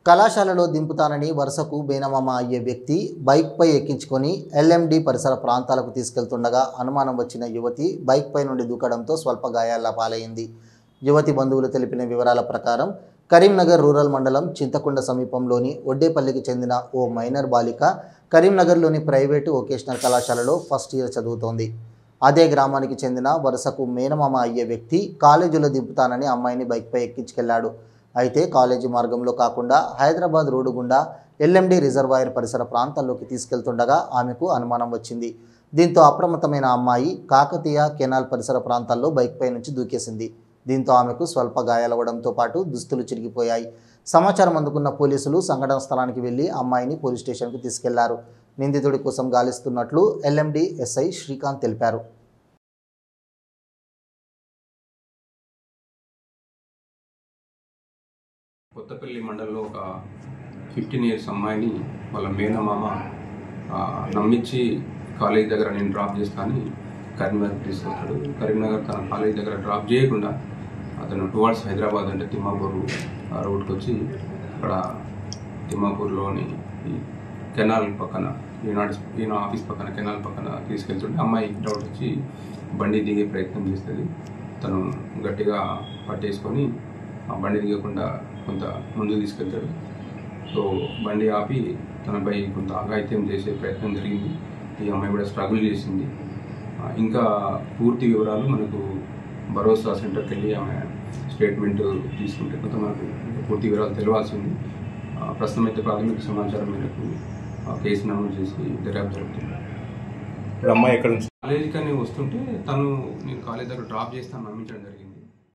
కళాశాలలో దింపుతానని వరుసకు బేనమామ అయ్యే వ్యక్తి బైక్పై ఎక్కించుకొని ఎల్ఎండి పరిసర ప్రాంతాలకు తీసుకెళ్తుండగా అనుమానం వచ్చిన యువతి బైక్పై నుండి దూకడంతో స్వల్ప గాయాల పాలైంది. యువతి బంధువులు తెలిపిన వివరాల ప్రకారం కరీంనగర్ రూరల్ మండలం చింతకుండ సమీపంలోని ఒడ్డేపల్లికి చెందిన ఓ మైనర్ బాలిక కరీంనగర్లోని ప్రైవేటు వొకేషనల్ కళాశాలలో ఫస్ట్ ఇయర్ చదువుతోంది. అదే గ్రామానికి చెందిన వరుసకు మేనమామ అయ్యే వ్యక్తి కాలేజీలో దింపుతానని అమ్మాయిని బైక్పై ఎక్కించుకెళ్లాడు. అయితే కాలేజీ మార్గంలో కాకుండా హైదరాబాద్ రోడ్డు గుండా ఎల్ఎండి రిజర్వాయర్ పరిసర ప్రాంతాల్లోకి తీసుకెళ్తుండగా ఆమెకు అనుమానం వచ్చింది. దీంతో అప్రమత్తమైన అమ్మాయి కాకతీయ కెనాల్ పరిసర ప్రాంతాల్లో బైక్పై నుంచి దూకేసింది. దీంతో ఆమెకు స్వల్ప గాయాలవడంతో పాటు దుస్తులు చిరిగిపోయాయి. సమాచారం అందుకున్న పోలీసులు సంఘటన స్థలానికి వెళ్లి అమ్మాయిని పోలీస్ స్టేషన్కు తీసుకెళ్లారు. నిందితుడి కోసం గాలిస్తున్నట్లు ఎల్ఎండి ఎస్ఐ శ్రీకాంత్ తెలిపారు. కొత్తపల్లి మండలంలో ఒక 15 ఇయర్స్ అమ్మాయిని వాళ్ళ మేనమామ నమ్మించి కాలేజ్ దగ్గర నేను డ్రాప్ చేస్తానని కరీంనగర్ తీసుకొస్తాడు. కరీంనగర్ తన కాలేజ్ దగ్గర డ్రాప్ చేయకుండా అతను టువర్డ్స్ హైదరాబాద్ అంటే తిమ్మాపూర్ రోడ్కి వచ్చి అక్కడ తిమ్మాపూర్లోని ఈ కెనాల్ పక్కన ఈయన ఆఫీస్ పక్కన కెనాల్ పక్కన తీసుకెళ్తుంటే అమ్మాయి డౌట్ వచ్చి బండి దిగే ప్రయత్నం చేస్తుంది. తను గట్టిగా పట్టేసుకొని ఆ బండి దిగకుండా కొంత ముందుకు తీసుకెళ్తాడు. సో బండి ఆపి తనపై కొంత అఘాయిత్యం చేసే ప్రయత్నం జరిగింది. ఈ అమ్మాయి కూడా స్ట్రగుల్ చేసింది. ఇంకా పూర్తి వివరాలు మనకు భరోసా సెంటర్కి వెళ్ళి ఆమె స్టేట్మెంట్ తీసుకుంటే కొంత మనకు పూర్తి వివరాలు తెలియాల్సింది. ప్రస్తుతం అయితే ప్రాథమిక సమాచారం మేరకు కేసు నమోదు చేసి దర్యాప్తు జరుగుతుంది. అమ్మాయి ఎక్కడ నుంచి కాలేజీకి వస్తుంటే నేను కాలేజ్ దగ్గర డ్రాప్ చేస్తాను నమ్మించడం జరిగింది.